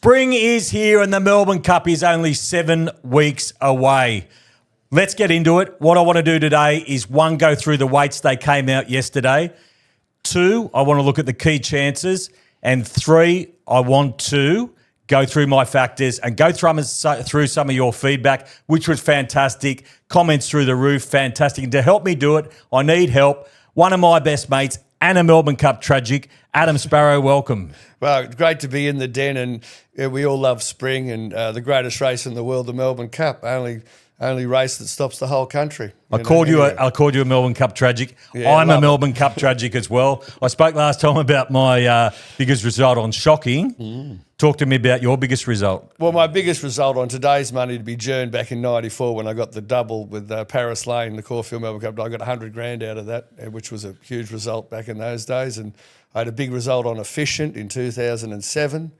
Spring is here and the Melbourne Cup is only 7 weeks away. Let's get into it. What I want to do today is 1, go through the weights they came out yesterday. 2, I want to look at the key chances. And 3, I want to go through my factors and go through some of your feedback, which was fantastic. Comments through the roof, fantastic. And to help me do it, I need help. One of my best mates and a Melbourne Cup tragic, Adam Sparrow, welcome. Well, great to be in the den, and we all love spring and the greatest race in the world, the Melbourne Cup. Only race that stops the whole country. I called you a Melbourne Cup tragic. Yeah, I'm a Melbourne Cup tragic as well. I spoke last time about my biggest result on shocking. Talk to me about your biggest result. Well, my biggest result on today's money to be Jern back in '94 when I got the double with Paris Lane, the Caulfield Melbourne Cup. I got 100 grand out of that, which was a huge result back in those days. And I had a big result on Efficient in 2007.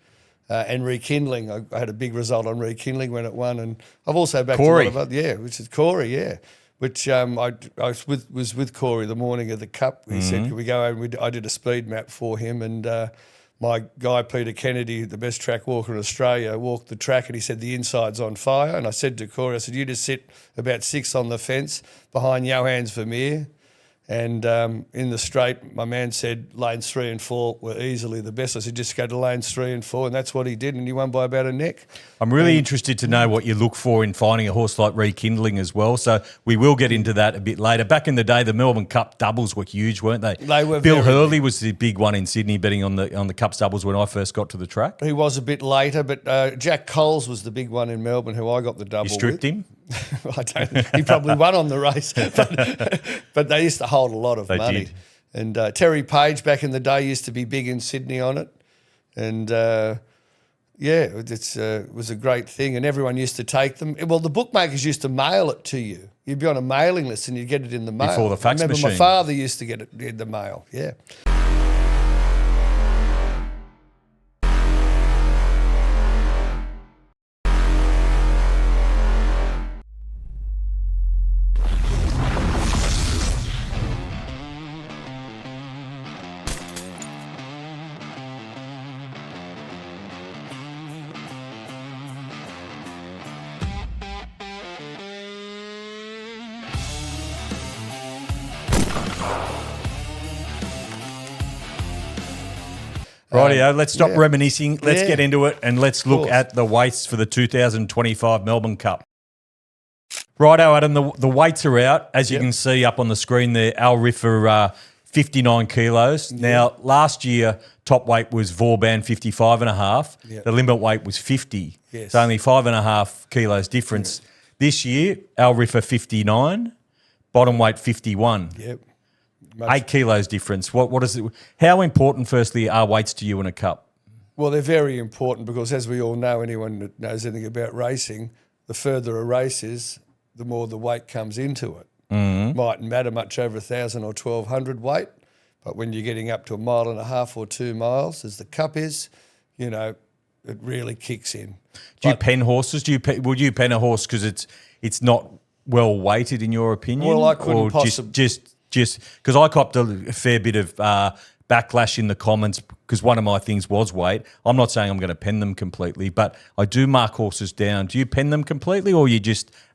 And Rekindling, I had a big result on Rekindling when it won, and I've also backed Corey. a lot of which is Corey, which I was with Corey the morning of the Cup. He said, "Can we go over?" I did a speed map for him, and my guy Peter Kennedy, the best track walker in Australia, walked the track, and he said the inside's on fire. And I said to Corey, I said, "You just sit about 6 on the fence behind Johannes Vermeer." And in the straight, my man said lanes 3 and 4 were easily the best. I said, just go to lanes 3 and 4, and that's what he did, and he won by about a neck. I'm really interested to know what you look for in finding a horse like Rekindling as well. So we will get into that a bit later. Back in the day, the Melbourne Cup doubles were huge, weren't they? They were. Bill Hurley was the big one in Sydney betting on the Cups doubles when I first got to the track. He was a bit later, but Jack Coles was the big one in Melbourne who I got the double with. You stripped him? I don't. He probably won on the race, but they used to hold a lot of money. Did. And Terry Page back in the day used to be big in Sydney on it, and it was a great thing. And everyone used to take them. Well, the bookmakers used to mail it to you. You'd be on a mailing list and you'd get it in the mail before the fax machine. My father used to get it in the mail. Yeah. Rightio, let's stop reminiscing. Let's get into it and let's look at the weights for the 2025 Melbourne Cup. Righto, Adam, the weights are out. As you can see up on the screen there, Al Riffa, 59 kilos. Now, last year, top weight was Vauban, 55.5. The limit weight was 50. It's only 5.5 kilos difference. This year, Al Riffa, 59. Bottom weight, 51. 8 kilos difference. What is it? How important, firstly, are weights to you in a cup? Well, they're very important because, as we all know, anyone that knows anything about racing, the further a race is, the more the weight comes into it. Mightn't matter much over 1,000 or 1,200 weight, but when you're getting up to 1.5 miles or 2 miles, as the Cup is, it really kicks in. Do you pen horses? Would you pen a horse because it's not well weighted in your opinion? Well, I couldn't possibly. Just because I copped a fair bit of backlash in the comments because one of my things was weight. I'm not saying I'm going to pen them completely, but I do mark horses down. Do you pen them completely, or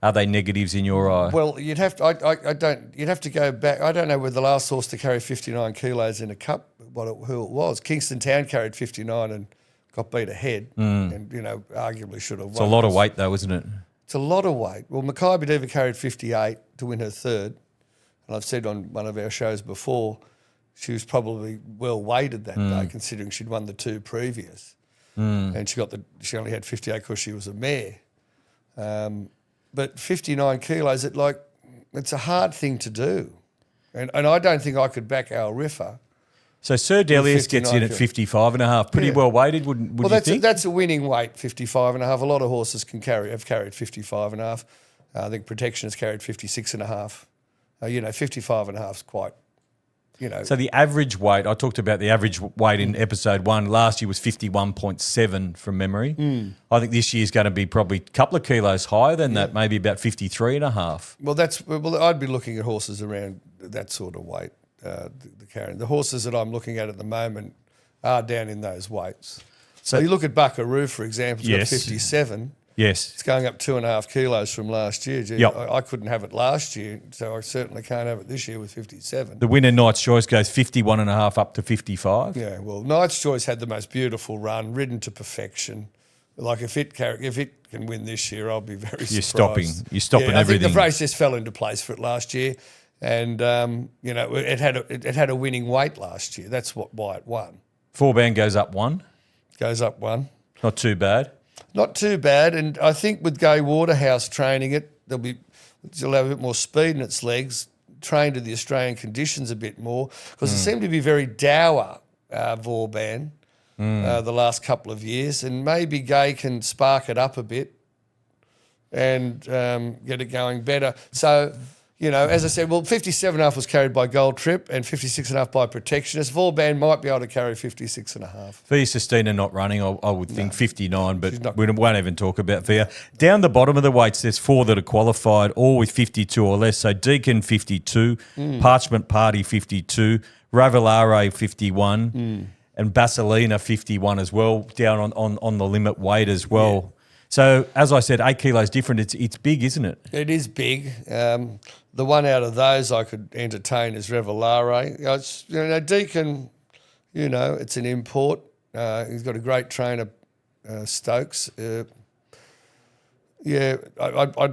are they negatives in your eye? Well, you'd have to. You'd have to go back. I don't know whether the last horse to carry 59 kilos in a cup, who it was. Kingston Town carried 59 and got beat ahead, and arguably should have won. It's a lot of weight, though, isn't it? It's a lot of weight. Well, Mackay Badeva carried 58 to win her third. And I've said on one of our shows before, she was probably well weighted that day, considering she'd won the 2 previous. And she only had 58 because she was a mare. But 59 kilos, it's a hard thing to do. And I don't think I could back Al Riffa. So Sir Delius gets in at 55.5, pretty well weighted, would you think? That's a winning weight, 55.5. A lot of horses have carried 55.5. I think Protection has carried 56.5. 55.5 is quite, So the average weight, I talked about the average weight in episode 1. Last year was 51.7 from memory. I think this year's going to be probably a couple of kilos higher than that, maybe about 53.5. Well, I'd be looking at horses around that sort of weight. The carrying. The horses that I'm looking at the moment are down in those weights. So you look at Buckaroo, for example, it's Yes. got 57. Yes. It's going up 2.5 kilos from last year. Gee, Yep. I couldn't have it last year, so I certainly can't have it this year with 57. The winner, Knight's Choice, goes 51.5 up to 55. Yeah, well, Knight's Choice had the most beautiful run, ridden to perfection. Like if it can win this year, I'll be very surprised. You're stopping I everything. think the race just fell into place for it last year, and it had a winning weight last year. That's why it won. Vauban goes up 1. Goes up 1. Not too bad. Not too bad, and I think with Gay Waterhouse training it, it'll have a bit more speed in its legs, trained to the Australian conditions a bit more, because it seemed to be very dour, Vauban, the last couple of years, and maybe Gay can spark it up a bit and get it going better. So, as I said, 57.5 was carried by Gold Trip and 56.5 by Protectionist. Vauban might be able to carry 56.5. Via Sistina not running, I would think 59, but we won't even talk about Via. Down the bottom of the weights, there's 4 that are qualified, all with 52 or less. So Deacon 52, Parchment Party 52, Revelare 51, and Basilina 51 as well, down on the limit weight as well. Yeah. So, as I said, 8 kilos different. It's big, isn't it? It is big. The one out of those I could entertain is Revelare. Deacon, it's an import. He's got a great trainer, Stokes. I'd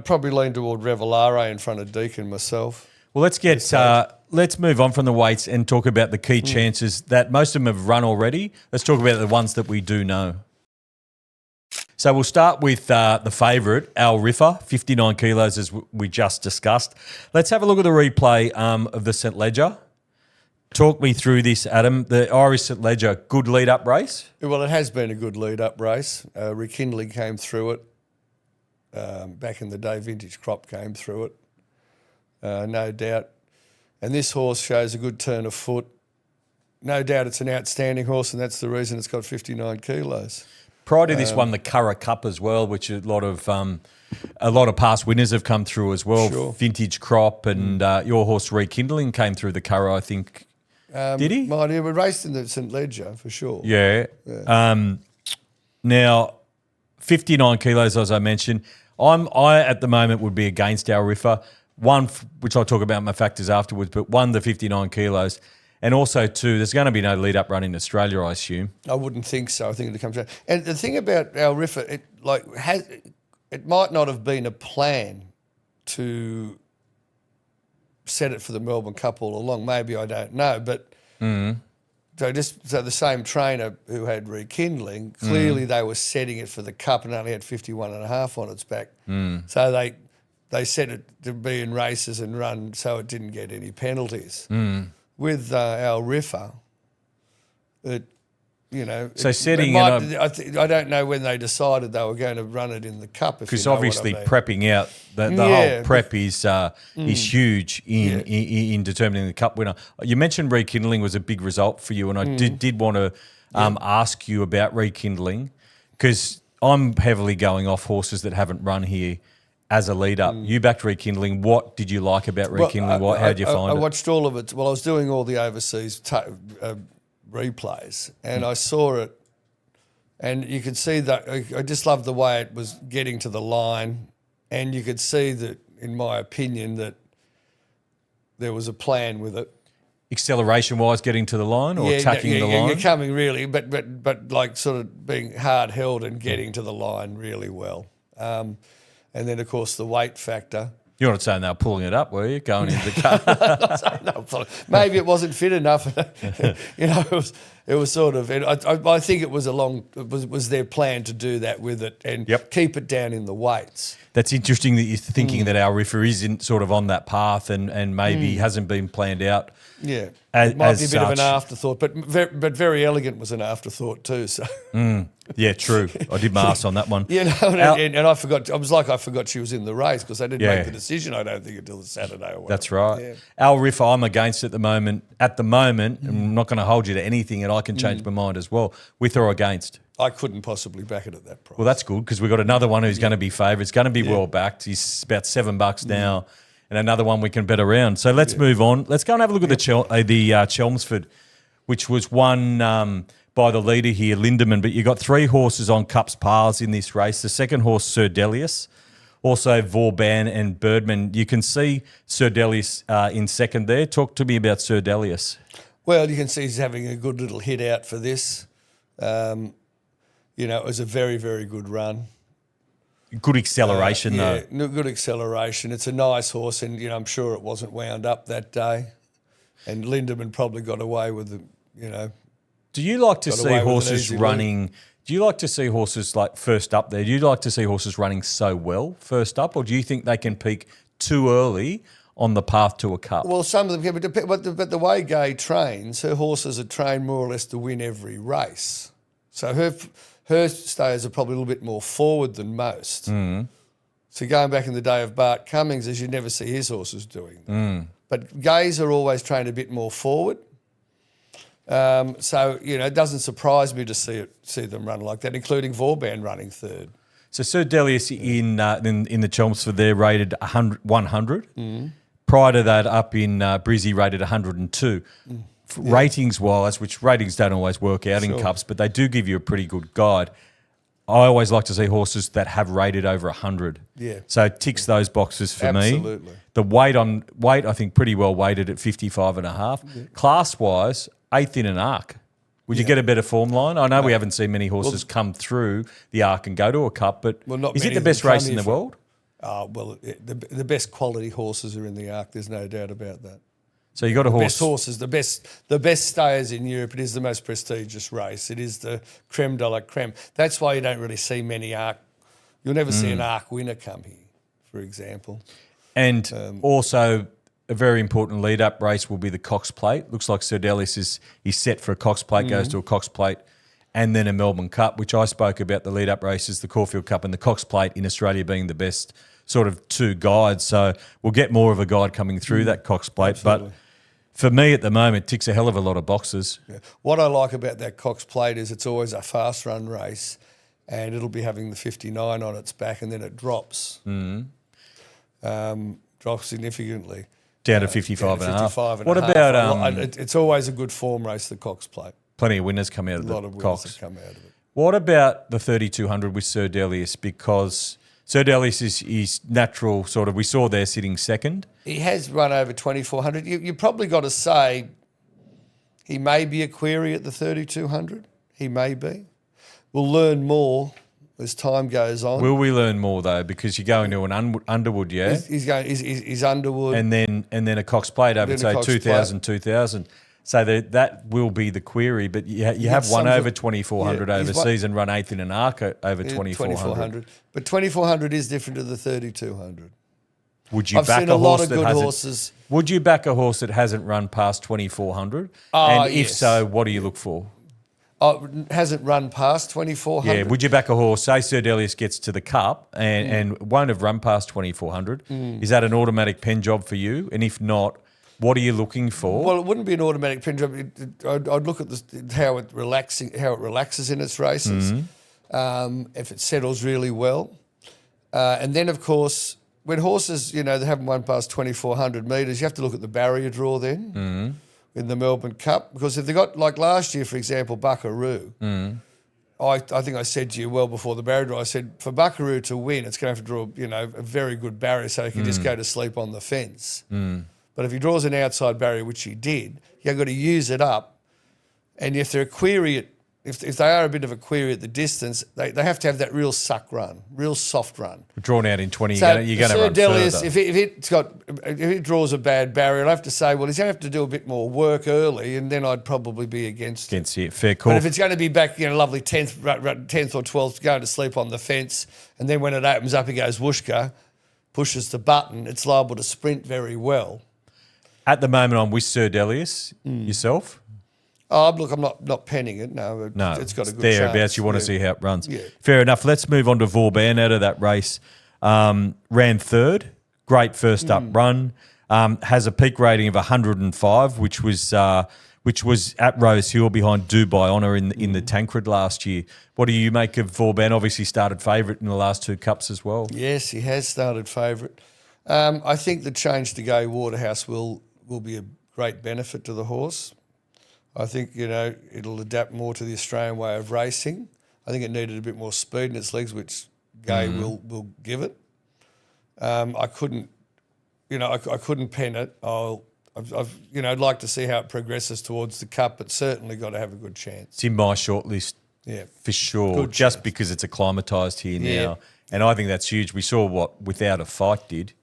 probably lean toward Revelare in front of Deacon myself. Well, let's move on from the weights and talk about the key chances that most of them have run already. Let's talk about the ones that we do know. So we'll start with the favourite, Riffa, 59 kilos, as we just discussed. Let's have a look at the replay of the St Ledger. Talk me through this, Adam. The Irish St Ledger, good lead-up race? Well, it has been a good lead-up race. Rekindling came through it. Back in the day, Vintage Crop came through it, no doubt. And this horse shows a good turn of foot. No doubt it's an outstanding horse, and that's the reason it's got 59 kilos. Prior to this one, the Curragh Cup as well, which a lot of past winners have come through as well. Sure. Vintage Crop and your horse Rekindling came through the Curragh, I think. Did he? We raced in the St Ledger for sure. Yeah. Now, 59 kilos, as I mentioned. I at the moment would be against Riffa. One, which I'll talk about my factors afterwards, but one, the 59 kilos. And also, two, there's going to be no lead-up run in Australia, I assume. I wouldn't think so. I think it'll come to. And the thing about Riffa, it might not have been a plan to set it for the Melbourne Cup all along. Maybe, I don't know. But so the same trainer who had Rekindling, clearly they were setting it for the Cup and only had 51.5 on its back. So they set it to be in races and run so it didn't get any penalties. With Riffa, I don't know when they decided they were going to run it in the Cup. Because obviously prepping out, the whole prep is huge in determining the Cup winner. You mentioned Rekindling was a big result for you, and I did want to ask you about Rekindling, because I'm heavily going off horses that haven't run here as a lead-up. You backed Rekindling. What did you like about Rekindling? How did you find it? I watched all of it. Well, I was doing all the overseas replays, and I saw it, and you could see that. I just loved the way it was getting to the line, and you could see that, in my opinion, that there was a plan with it. Acceleration-wise, getting to the line or attacking the line? You're coming really, but like sort of being hard-held and getting to the line really well. And then, of course, the weight factor. You're not saying they were pulling it up, were you, going into the cut? Maybe it wasn't fit enough. It was sort of. I think it was was their plan to do that with it and keep it down in the weights. That's interesting that you're thinking that Riffa isn't sort of on that path and maybe hasn't been planned out. Yeah, it might be a bit of an afterthought, but very elegant was an afterthought too. So. Yeah, true. I did my ass on that one. And I forgot. I forgot she was in the race because they didn't make the decision. I don't think until the Saturday or whatever. That's right. Yeah. Riffa, I'm against at the moment. I'm not going to hold you to anything, and I can change my mind as well, with or against. I couldn't possibly back it at that price. Well, that's good because we've got another one who's going to be favourite. It's going to be well backed. He's about $7 now. And another one we can bet around. So let's move on. Let's go and have a look at the Chelmsford, which was won by the leader here, Lindemann, but you got 3 horses on Cup's Pars in this race. The second horse, Sir Delius, also Vauban and Birdman. You can see Sir Delius in second there. Talk to me about Sir Delius. Well, you can see he's having a good little hit out for this. It was a very, very good run. Good acceleration, though. Yeah, good acceleration. It's a nice horse, and I'm sure it wasn't wound up that day. And Lindemann probably got away with it. Do you like to see horses running? Do you like to see horses like first up there? Do you like to see horses running so well first up, or do you think they can peak too early on the path to a cup? Well, some of them can, but the way Gay trains, her horses are trained more or less to win every race. So her stayers are probably a little bit more forward than most. Mm. So going back in the day of Bart Cummings, as you never see his horses doing that. But Gays are always trained a bit more forward. It doesn't surprise me to see them run like that, including Vauban running third. So Sir Delius in the Chelmsford there rated 100. Prior to that, up in Brizzy rated 102. Ratings-wise, which ratings don't always work out in Cups, but they do give you a pretty good guide. I always like to see horses that have rated over 100. Yeah. So it ticks those boxes for me. Absolutely. The weight, I think, pretty well weighted at 55.5. Yeah. Class-wise, 8th in an arc. Would you get a better form line? I know we haven't seen many horses come through the arc and go to a cup, but is it the best race in the world? The best quality horses are in the arc. There's no doubt about that. So you got a horse. Best horses, the best stayers in Europe. It is the most prestigious race. It is the creme de la creme. That's why you don't really see many arc. You'll never see an arc winner come here, for example. And also a very important lead-up race will be the Cox Plate. Looks like Sir Delius is set for a Cox Plate, goes to a Cox Plate, and then a Melbourne Cup, which I spoke about the lead-up races, the Caulfield Cup and the Cox Plate in Australia being the best sort of 2 guides. So we'll get more of a guide coming through that Cox Plate. Absolutely. But for me at the moment, ticks a hell of a lot of boxes. Yeah. What I like about that Cox Plate is it's always a fast run race, and it'll be having the 59 on its back, and then it drops. Drops significantly. Down to 55 and a half. What about... it's always a good form race, the Cox Plate. Plenty of winners come out of the Cox. A lot of winners that come out of it. What about the 3200 with Sir Delius? Because Sir Delius is natural sort of, we saw there sitting second. He has run over 2400. You probably got to say he may be a query at the 3200. He may be. We'll learn more as time goes on. Will we learn more though? Because you're going to an Underwood, yeah? He's Underwood. And then a Cox Plate over, say, 2000. So that will be the query. But you have one over 2400 overseas and run 8th in an arc over 2400. But 2400 is different to the 3200. Would you back a horse that hasn't? Would you back a horse that hasn't run past 2400? And if so, what do you look for? Hasn't run past 2400. Yeah, would you back a horse, say Sir Delius gets to the Cup and won't have run past 2400? Is that an automatic pen job for you? And if not, what are you looking for? Well, it wouldn't be an automatic pen job. I'd look at how it relaxes in its races, if it settles really well. And then, of course, when horses, they haven't won past 2400 metres, you have to look at the barrier draw then. In the Melbourne Cup, because if they got, like last year, for example, Buckaroo, I think I said to you well before the barrier draw, I said for Buckaroo to win, it's going to have to draw, a very good barrier so he can just go to sleep on the fence. But if he draws an outside barrier, which he did, you've got to use it up. And if they're a query, if they are a bit of a query at the distance, they have to have that real suck run, real soft run. Drawn out in 20, so you're going to run Delius, further. If it draws a bad barrier, I'll have to say, well, he's going to have to do a bit more work early, and then I'd probably be against it. Fair call. But if it's going to be back, lovely 10th or 12th, going to sleep on the fence, and then when it opens up, he goes whooshka, pushes the button, it's liable to sprint very well. At the moment, I'm with Sir Delius. Yourself? Oh, look, I'm not penning it. No, it's got a good chance. Thereabouts, you want to see how it runs. Yeah. Fair enough. Let's move on to Vauban out of that race. Ran third. Great first up run. Has a peak rating of 105, which was at Rose Hill behind Dubai Honour in the Tancred last year. What do you make of Vauban? Obviously started favourite in the last 2 Cups as well. Yes, he has started favourite. I think the change to Gay Waterhouse will be a great benefit to the horse. I think, it'll adapt more to the Australian way of racing. I think it needed a bit more speed in its legs, which Gay will give it. I couldn't pen it. I'd like to see how it progresses towards the Cup, but certainly got to have a good chance. It's in my shortlist, for sure, just because it's acclimatised here now. And I think that's huge. We saw what Without a Fight did.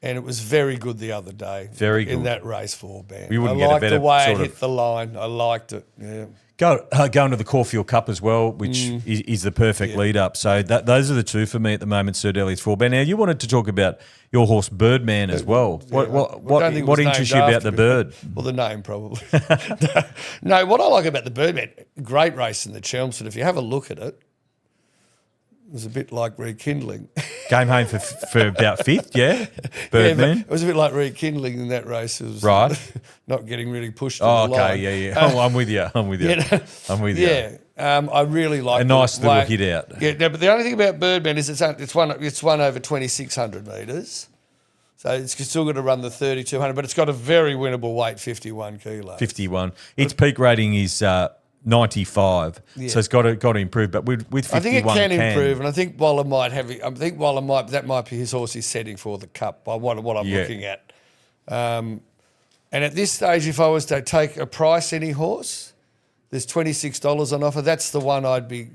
And it was very good the other day. Very good. In that race for Vauban. We wouldn't I get a liked better the way sort it of- hit the line. I liked it, yeah. Going to the Caulfield Cup as well, which is the perfect lead-up. So those are the two for me at the moment, Sir Delius Vauban. Now, you wanted to talk about your horse Birdman as well. What interests you about the bird? Well, the name probably. No, what I like about the Birdman, great race in the Chelmsford. If you have a look at it, it was a bit like rekindling. Came home for about fifth, Birdman. It was a bit like rekindling in that race. It was not getting really pushed. Oh, to the line. okay, I'm with you. I'm with you. I'm with you. Yeah, I really like a nice little hit out. Yeah, no, but the only thing about Birdman is it's one over 2,600 metres, so it's still got to run the 3,200, but it's got a very winnable weight, 51 kilos. 51. Its peak rating is 95, so it's got to improve. But with 51, I think it can improve, and I think Waller might have. That might be his horse he's setting for the Cup. By what I'm looking at. And at this stage, if I was to take a price any horse, there's $26 on offer. That's the one I'd be,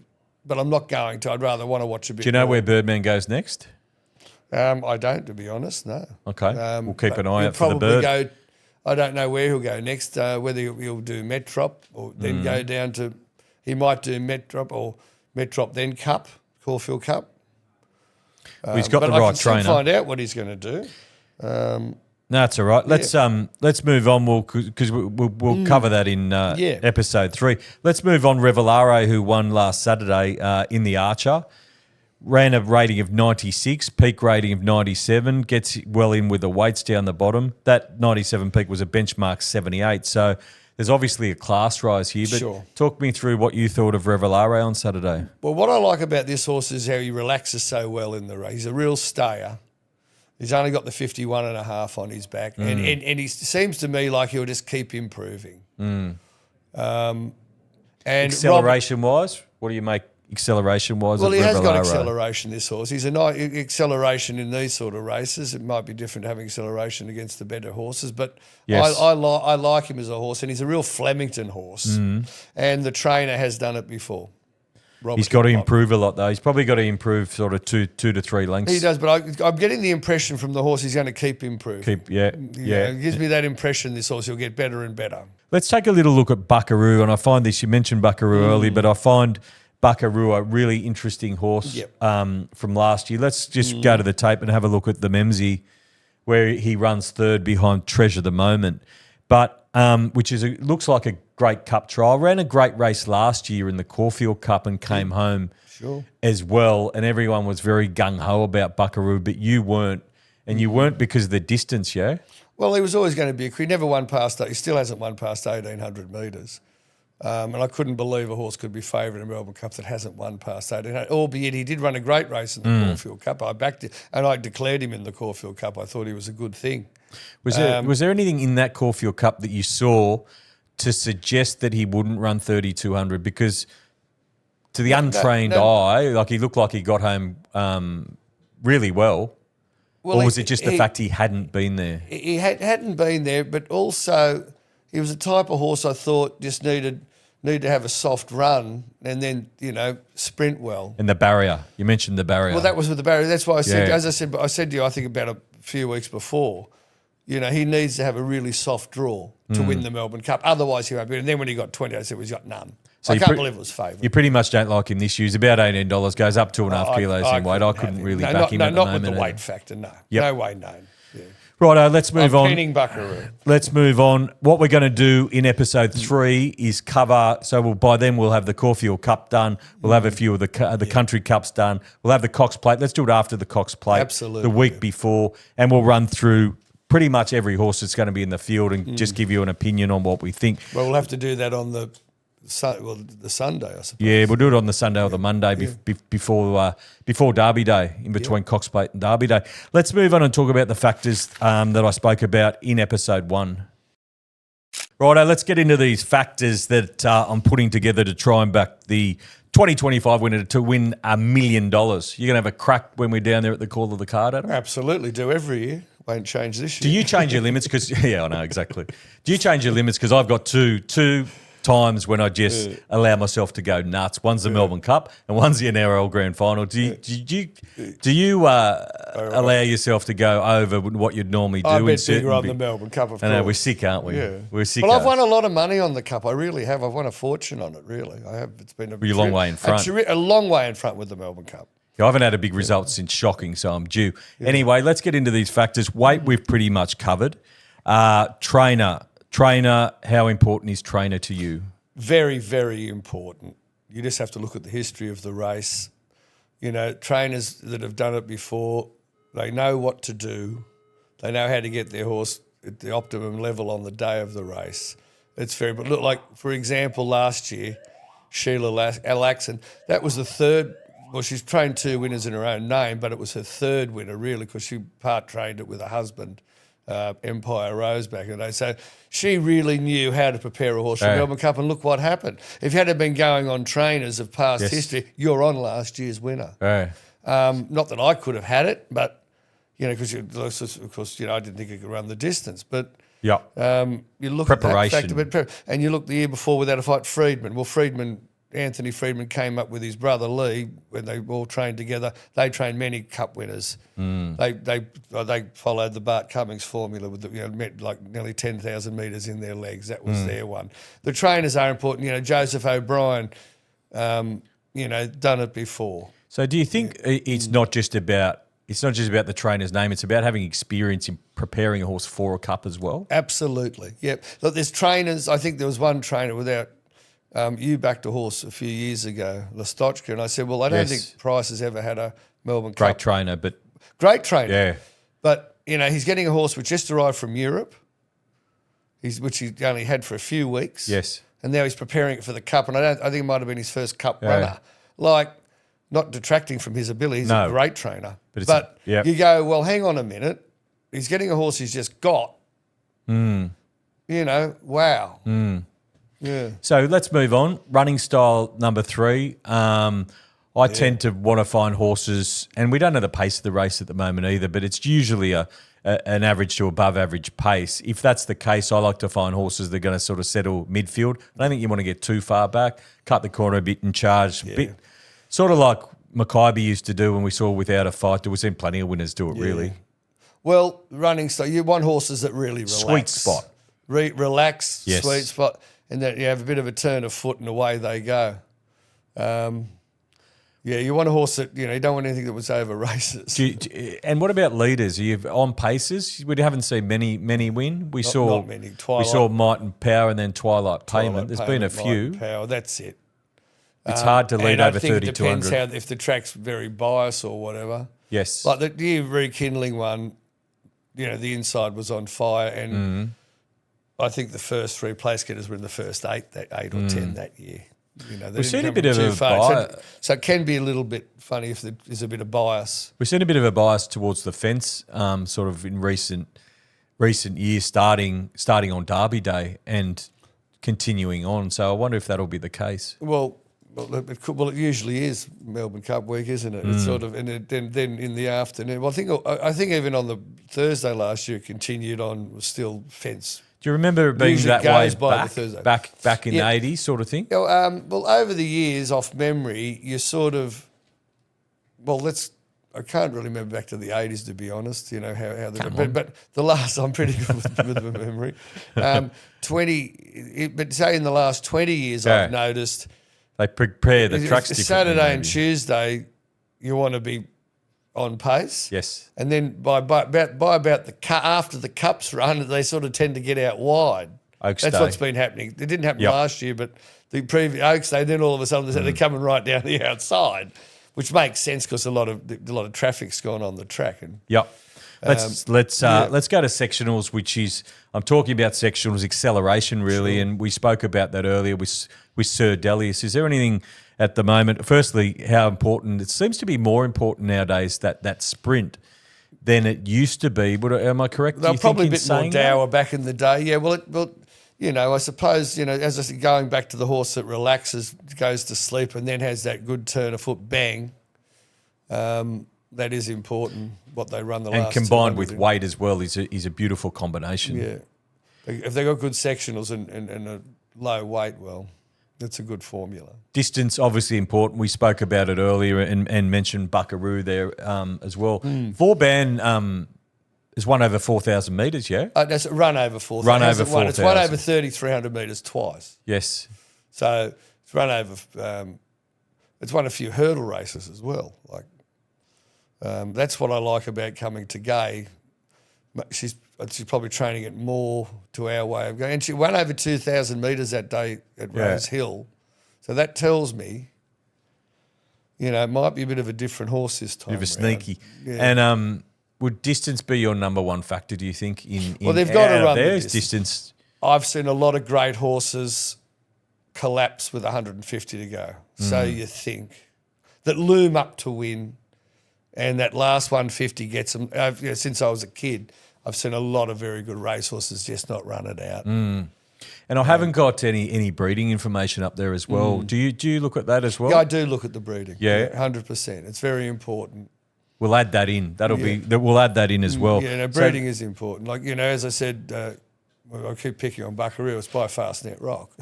but I'm not going to. I'd rather want to watch a bit. Do you know more. where Birdman goes next? I don't, to be honest. No. Okay, we'll keep an eye out for the bird. I don't know where he'll go next. Whether he'll do Metrop or then go down to. He might do Metrop or Metrop then Cup, Caulfield Cup. Well, he's got the but right I can still trainer. find out what he's going to do. No, that's all right. Let's move on. Because we'll cover that in episode 3. Let's move on. Revelare, who won last Saturday in the Archer, ran a rating of 96, peak rating of 97, gets well in with the weights down the bottom. That 97 peak was a benchmark 78. So there's obviously a class rise here. But talk me through what you thought of Revelare on Saturday. Well, what I like about this horse is how he relaxes so well in the race. He's a real stayer. He's only got the 51.5 on his back. And he seems to me like he'll just keep improving. And Acceleration-wise, what do you make acceleration-wise? Well, he has got acceleration, this horse. He's a nice acceleration in these sort of races. It might be different having acceleration against the better horses, but I like him as a horse, and he's a real Flemington horse. And the trainer has done it before. He's got to improve a lot, though. He's probably got to improve sort of two to three lengths. He does, but I'm getting the impression from the horse he's going to keep improving. It gives me that impression, this horse. He'll get better and better. Let's take a little look at Buckaroo, and I find this, you mentioned Buckaroo earlier, but I find Buckaroo a really interesting horse from last year. Let's just go to the tape and have a look at the Memsey, where he runs third behind Treasure the Moment, but which is looks like a great Cup trial. Ran a great race last year in the Caulfield Cup and came home as well, and everyone was very gung-ho about Buckaroo, but you weren't, and you weren't because of the distance, Well, he was always going to be he never won past he still hasn't won past 1,800 metres. And I couldn't believe a horse could be favourite in Melbourne Cup that hasn't won past 1,800, albeit he did run a great race in the Caulfield Cup. I backed it, and I declared him in the Caulfield Cup. I thought he was a good thing. Was there anything in that Caulfield Cup that you saw to suggest that he wouldn't run 3,200? Because to the untrained eye, like he looked like he got home really well. Or was it just the fact he hadn't been there? He hadn't been there, but also he was a type of horse I thought just need to have a soft run and then, sprint well. And the barrier. You mentioned the barrier. Well, that was with the barrier. That's why I said, as I said to you, I think about a few weeks before, he needs to have a really soft draw to win the Melbourne Cup. Otherwise, he won't be. And then when he got 20, I said, he's got none. So I can't believe it was favourite. You pretty much don't like him this year. He's about $18, goes up 2.5 kilos in weight. I couldn't really back him at the moment. Not with the weight factor, no. No way, no. Yeah. Righto, let's move on. Penning Buckaroo. Let's move on. What we're going to do in episode 3 is cover. So by then we'll have the Caulfield Cup done. We'll have a few of the Country Cups done. We'll have the Cox Plate. Let's do it after the Cox Plate. Absolutely. The week before, and we'll run through pretty much every horse that's going to be in the field and just give you an opinion on what we think. Well, we'll have to do that on the Sunday, I suppose. Yeah, we'll do it on the Sunday or the Monday before Derby Day, in between Cox Plate and Derby Day. Let's move on and talk about the factors that I spoke about in episode 1. Righto, let's get into these factors that I'm putting together to try and back the 2025 winner to win $1 million. You're going to have a crack when we're down there at the call of the card, Adam? Absolutely, do every year. Won't change this year. Do you change your limits? Because yeah, I know exactly. Do you change your limits? Because I've got two times when I just allow myself to go nuts. One's the Melbourne Cup and one's the NRL Grand Final. Do you allow yourself to go over what you'd normally do? I bet bigger on the Melbourne Cup, of course. I know, we're sick, aren't we? Yeah. We're sick. Well, I've won a lot of money on the Cup. I really have. I've won a fortune on it, really. I have. It's been a long way in front. A long way in front with the Melbourne Cup. I haven't had a big result since Shocking, so I'm due. Yeah. Anyway, let's get into these factors. Weight we've pretty much covered. Trainer, how important is trainer to you? Very, very important. You just have to look at the history of the race. You know, trainers that have done it before, they know what to do. They know how to get their horse at the optimum level on the day of the race. It's very, but look, like, for example, last year, Sheila Alaxon, that was the third. Well, she's trained 2 winners in her own name, but it was her third winner, really, because she part-trained it with her husband, Empire Rose, back in the day. So she really knew how to prepare a horse for the Melbourne Cup, and look what happened. If you had been going on trainers of past history, you're on last year's winner. Not that I could have had it, but, you know, because, of course, you know, I didn't think I could run the distance, but you look at that factor, and you look the year before without a fight, Friedman. Well, Anthony Friedman came up with his brother Lee when they all trained together. They trained many Cup winners. They followed the Bart Cummings formula with met like nearly 10,000 metres in their legs. That was their one. The trainers are important. You know, Joseph O'Brien, done it before. So do you think it's not just about the trainer's name? It's about having experience in preparing a horse for a Cup as well. Absolutely. Yep. Look, there's trainers. I think there was one trainer without. You backed a horse a few years ago, Lastochka, and I said, well, I don't think Price has ever had a Melbourne Cup. Great trainer. Yeah. But, you know, he's getting a horse which just arrived from Europe, which he only had for a few weeks. Yes. And now he's preparing it for the Cup, and I think it might have been his first Cup runner. Like, not detracting from his ability, he's a great trainer. But you go, well, hang on a minute. He's getting a horse he's just got. You know, wow. Yeah. So let's move on. Running style number 3. I tend to want to find horses, and we don't know the pace of the race at the moment either, but it's usually an average to above average pace. If that's the case, I like to find horses that are going to sort of settle midfield. I don't think you want to get too far back, cut the corner a bit and charge a bit. Sort of like Mackay used to do when we saw Without a Fight. We've seen plenty of winners do it, really. Well, running style, you want horses that really relax. Sweet spot. Relax, sweet spot. And that you have a bit of a turn of foot and away they go. You want a horse that, you don't want anything that was over races. And what about leaders? Are you on paces? We haven't seen many win. Not many. We saw Might and Power and then Twilight Payment. There's been a few. Power, that's it. It's hard to lead over 3,200. It depends if the track's very biased or whatever. Yes. Like the new rekindling one, the inside was on fire and I think the first 3 place getters were in the first 8 or 10 that year. We've seen a bit of a bias. So it can be a little bit funny if there's a bit of bias. We've seen a bit of a bias towards the fence sort of in recent years, starting on Derby Day and continuing on. So I wonder if that'll be the case. Well, it usually is Melbourne Cup week, isn't it? It's sort of, and then in the afternoon. Well, I think even on the Thursday last year, it continued on, was still fence. Do you remember it being that way back in the 80s sort of thing? Well, over the years, off memory, you sort of, I can't really remember back to the 80s, to be honest, but the last, I'm pretty good with the memory. But say in the last 20 years, I've noticed. They prepare the tracks differently. Saturday and Tuesday, you want to be on pace. Yes. And then by about after the Cups run, they sort of tend to get out wide. Oaks That's Day. What's been happening. It didn't happen last year, but the previous Oaks Day, then all of a sudden they're coming right down the outside, which makes sense because a lot of traffic's gone on the track. And Let's go to sectionals, which is, I'm talking about sectionals acceleration really, and we spoke about that earlier with Sir Delius. Is there anything at the moment? Firstly, how important it seems to be more important nowadays that sprint than it used to be. Am I correct? They're probably a bit more dour back in the day. Yeah, I suppose, as I said, going back to the horse that relaxes, goes to sleep, and then has that good turn of foot bang, that is important, what they run the last And combined with in. weight as well is a beautiful combination. Yeah. If they've got good sectionals and a low weight, well, that's a good formula. Distance, obviously important. We spoke about it earlier and mentioned Buckaroo there as well. Vauban is one over 4,000 metres, yeah? That's a run over 4,000. Run over 4,000. It's one over 3,300 metres twice. Yes. So it's run over. It's won a few hurdle races as well. That's what I like about coming to Gay. She's probably training it more to our way of going. And she won over 2,000 metres that day at Rose Hill. So that tells me, it might be a bit of a different horse this time. Bit of a sneaky. Yeah. And would distance be your number one factor, do you think? Well, they've got to run the distance. I've seen a lot of great horses collapse with 150 to go. So you think. That loom up to win, and that last 150 gets them. Since I was a kid, I've seen a lot of very good racehorses just not run it out. And I haven't got any breeding information up there as well. Do you look at that as well? Yeah, I do look at the breeding. Yeah. 100%. It's very important. We'll add that in. We'll add that in as well. Yeah, breeding is important. As I said, I keep picking on Buckaroo. It's by Fastnet Rock.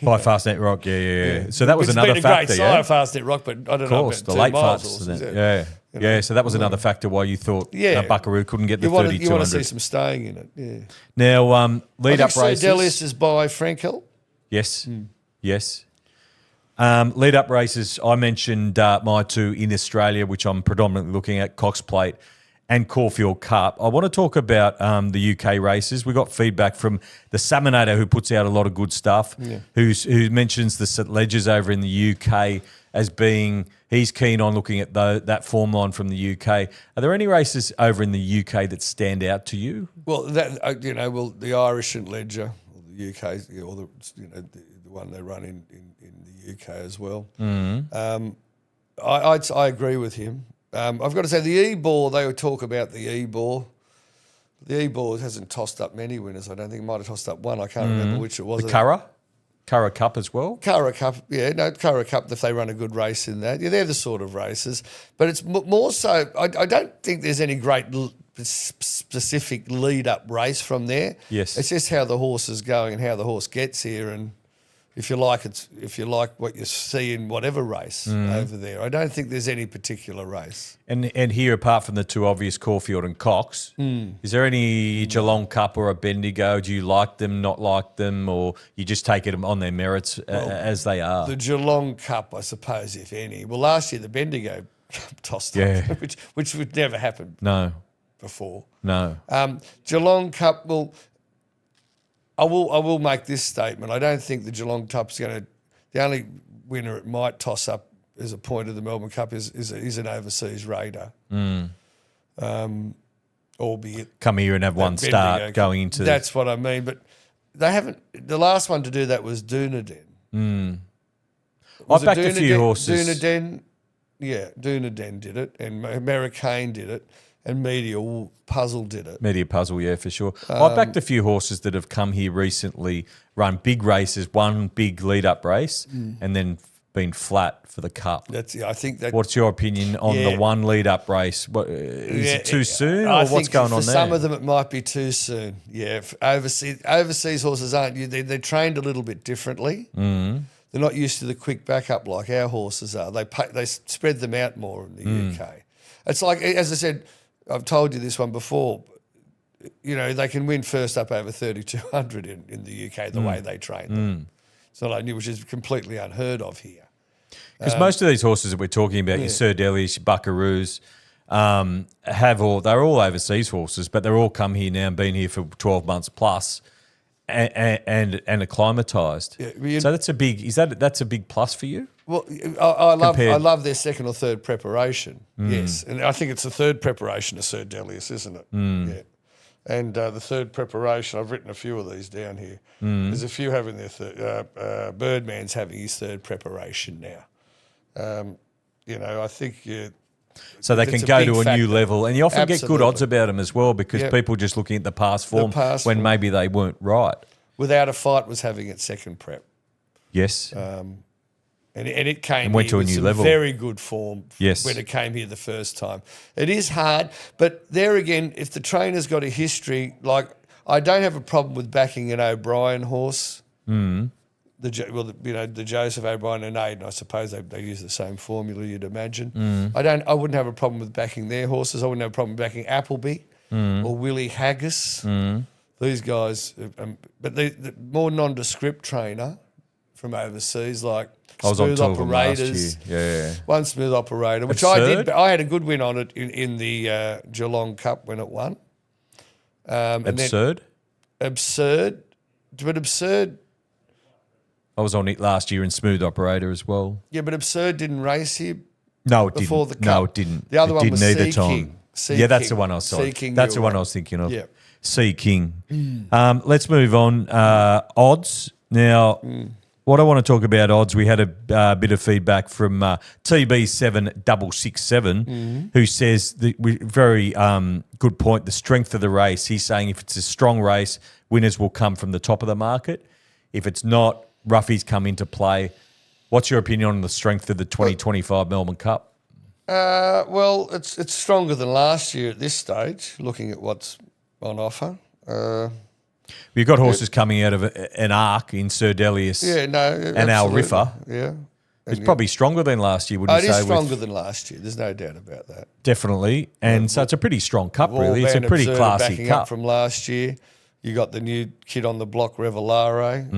By Fastnet Rock, yeah. So that was another factor, It's been a great sire, Fastnet Rock, but I don't know about the 2 late miles fast, horses. Yeah. So that was another factor why you thought Buckaroo couldn't get the 3,200. You want to see some staying in it, yeah. Now, lead-up races. Sir Delius is by Frankel. Yes, yes. Lead-up races, I mentioned my two in Australia, which I'm predominantly looking at, Cox Plate and Caulfield Cup. I want to talk about the UK races. We got feedback from the Salmonator, who puts out a lot of good stuff, who mentions the St Ledgers over in the UK as being, he's keen on looking at that form line from the UK. Are there any races over in the UK that stand out to you? Well, the Irish St Ledger, or the UK, or the one they run in the UK as well. I agree with him. I've got to say, the E-Ball, they would talk about the E-Ball. The E-Ball hasn't tossed up many winners. I don't think it might have tossed up one. I can't remember which it was. The Curragh Cup as well? Curragh Cup, Curragh Cup, if they run a good race in that. Yeah, they're the sort of races. But it's more so, I don't think there's any great specific lead-up race from there. Yes. It's just how the horse is going and how the horse gets here, and if you like what you see in whatever race over there. I don't think there's any particular race. And here, apart from the two obvious, Caulfield and Cox, is there any Geelong Cup or a Bendigo? Do you like them, not like them, or you just take it on their merits as they are? The Geelong Cup, I suppose, if any. Well, last year the Bendigo Cup tossed up, which would never happen before. No. Geelong Cup, well, I will make this statement. I don't think the Geelong Cup's going to. The only winner it might toss up as a point of the Melbourne Cup is an overseas raider. Albeit come here and have one start going into. That's what I mean. But they haven't. The last one to do that was Dunedin. I backed a few horses. Dunedin did it, and Americane did it. And Media Puzzle did it. Media Puzzle, yeah, for sure. I backed a few horses that have come here recently, run big races, one big lead-up race, and then been flat for the Cup. I think that. What's your opinion on the one lead-up race? Is it too soon, or what's going on there? For some of them, it might be too soon. Yeah, overseas horses aren't. They're trained a little bit differently. They're not used to the quick backup like our horses are. They spread them out more in the UK. It's like, as I said, I've told you this one before, they can win first up over 3,200 in the UK the way they train them. So which is completely unheard of here. Because most of these horses that we're talking about, your Sir Delius, your Buckaroos, they're all overseas horses, but they're all come here now and been here for 12 months plus and acclimatised. Yeah, so that's a big plus for you? Well, I love their second or third preparation, yes. And I think it's the third preparation of Sir Delius, isn't it? Yeah. And the third preparation, I've written a few of these down here. There's a few having their third. Birdman's having his third preparation now. I think... So they can go to a new level. And you often get good odds about them as well because people just looking at the past form when maybe they weren't right. without a fight was having its second prep. Yes. And it came went here to a with new some level. very good form Yes. when it came here the first time. It is hard, but there again, if the trainer's got a history, like I don't have a problem with backing an O'Brien horse. The Joseph O'Brien and Aiden, I suppose they use the same formula, you'd imagine. I wouldn't have a problem with backing their horses. I wouldn't have a problem backing Appleby or Willie Haggis. These guys, but the more nondescript trainer from overseas, like I was on Smooth two of them last Operators. year. Yeah. One Smooth Operator, which Absurd? I did. I had a good win on it in the Geelong Cup when it won. Absurd. Absurd, but Absurd. I was on it last year in Smooth Operator as well. Yeah, but Absurd didn't race here. No, it Before didn't. the No, Cup. it didn't. The other it one didn't was either Sea time. King. Sea Yeah, that's King. the one I was Sea sorry. King, That's you the were one I right. was thinking of. Yeah. Sea King. Let's move on. Odds. Now, what I want to talk about odds, we had a bit of feedback from TB7667, who says, very good point, the strength of the race. He's saying if it's a strong race, winners will come from the top of the market. If it's not, roughies come into play. What's your opinion on the strength of the 2025 Melbourne Cup? Well, it's stronger than last year at this stage, looking at what's on offer. You've got horses coming out of an arc in Sir Delius And our Riffa. Yeah. It's probably stronger than last year, wouldn't It you say? is stronger than last year. There's no doubt about that. Definitely. And so it's a pretty strong cup, really. It's a Vauban pretty Observer classy backing cup. up from last year. You got the new kid on the block, Revelare.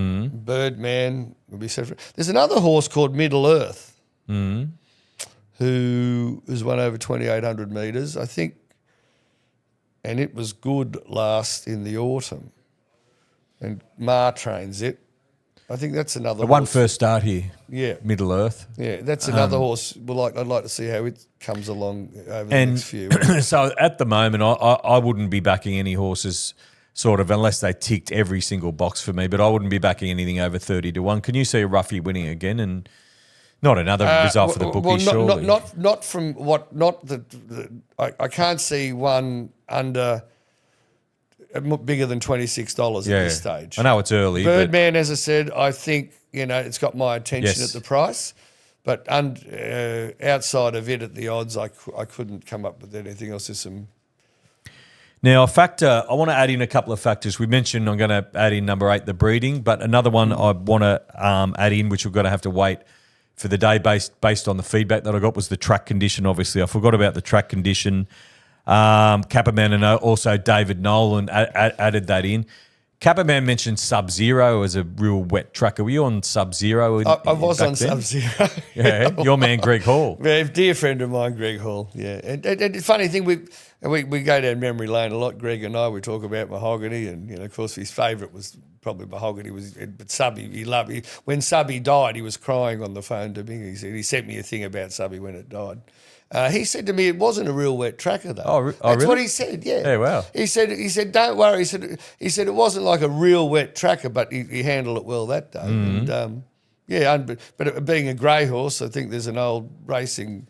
Birdman will be set. There's another horse called Middle Earth, who has won over 2,800 metres, I think, and it was good last in the autumn. And Ma trains it. I think that's another. The horse. one first start here. Yeah. Middle Earth. Yeah, that's another horse. I'd like to see how it comes along over the next few. So at the moment, I wouldn't be backing any horses, sort of, unless they ticked every single box for me. But I wouldn't be backing anything over 30-1. Can you see a roughie winning again, and not another result for the bookies? Surely not from what I can't see one under bigger than $26 at this stage. I know it's early. Birdman, as I said, I think it's got my attention Yes. at the price. But outside of it at the odds, I couldn't come up with anything else. There's some. Now, I want to add in a couple of factors. We mentioned I'm going to add in number 8, the breeding, but another one I want to add in, which we're going to have to wait for the day based on the feedback that I got, was the track condition. Obviously, I forgot about the track condition. Capperman and also David Nolan added that in. Capperman mentioned Sub-Zero as a real wet track. Are we on Sub-Zero? I was on Sub-Zero. Yeah, your man Greg Hall. Yeah, dear friend of mine, Greg Hall. Yeah, and the funny thing, we go down memory lane a lot. Greg and I, we talk about mahogany, and of course his favourite was probably mahogany. But Subby, he loved it. When Subby died, he was crying on the phone to me. He sent me a thing about Subby when it died. He said to me it wasn't a real wet tracker though. That's really? what he said. Yeah. Yeah, wow. He said don't worry. He said it wasn't like a real wet tracker, but he handled it well that day. And but being a grey horse, I think there's an old racing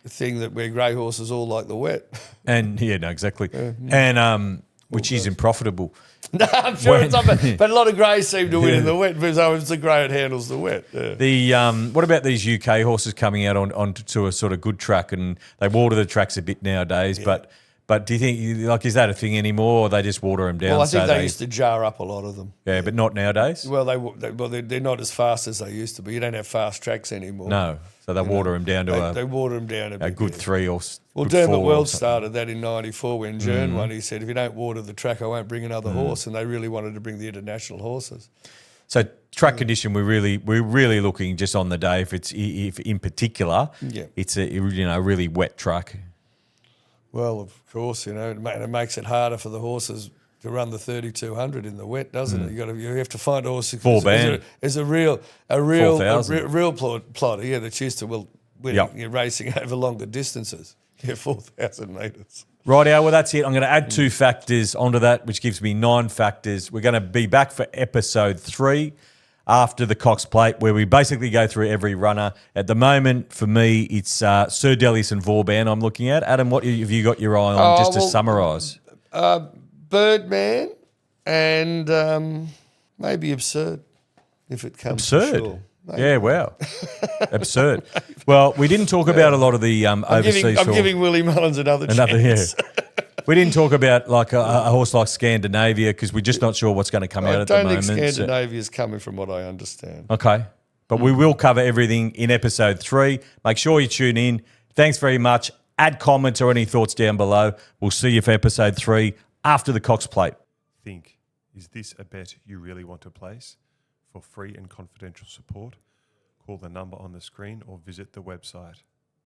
thing that where grey horses all like the wet. And exactly. And which isn't profitable. No, I'm sure it's not, but a lot of greys seem to win in the wet because it's the grey that handles the wet. Yeah. What about these UK horses coming out onto a sort of good track, and they water the tracks a bit nowadays? Yeah. But do you think is that a thing anymore, or they just water them down? Well, I think they used to jar up a lot of them. Yeah, but not nowadays. Well, they're not as fast as they used to be. You don't have fast tracks anymore. No, so they water them down to they water them down a good 3 or. Well, Dermot Wells started that in '94 when Jern won. He said, "If you don't water the track, I won't bring another horse." And they really wanted to bring the international horses. So track condition, we're really looking just on the day if in particular it's a really wet track. Well, of course, it makes it harder for the horses to run the 3,200 in the wet, doesn't it? You have to find a horse is a real plotter. Yeah, that's used to winning, racing over longer distances. Yeah, 4,000 metres. Rightio, well, that's it. I'm going to add 2 factors onto that, which gives me 9 factors. We're going to be back for episode 3 after the Cox Plate, where we basically go through every runner. At the moment, for me, it's Sir Delius and Vauban I'm looking at. Adam, what have you got your eye on, to summarise? Birdman, and maybe absurd if it comes Absurd? to shore. Maybe. Yeah, wow. Absurd. Well, we didn't talk about a lot of the overseas. I'm giving Willie Mullins another chance. Yeah. We didn't talk about like a horse like Scandinavia because we're just not sure what's going to come out at the moment. I don't think Scandinavia is coming from what I understand. Okay. But we will cover everything in episode 3. Make sure you tune in. Thanks very much. Add comments or any thoughts down below. We'll see you for episode 3 after the Cox Plate. Think, is this a bet you really want to place? For free and confidential support, call the number on the screen or visit the website.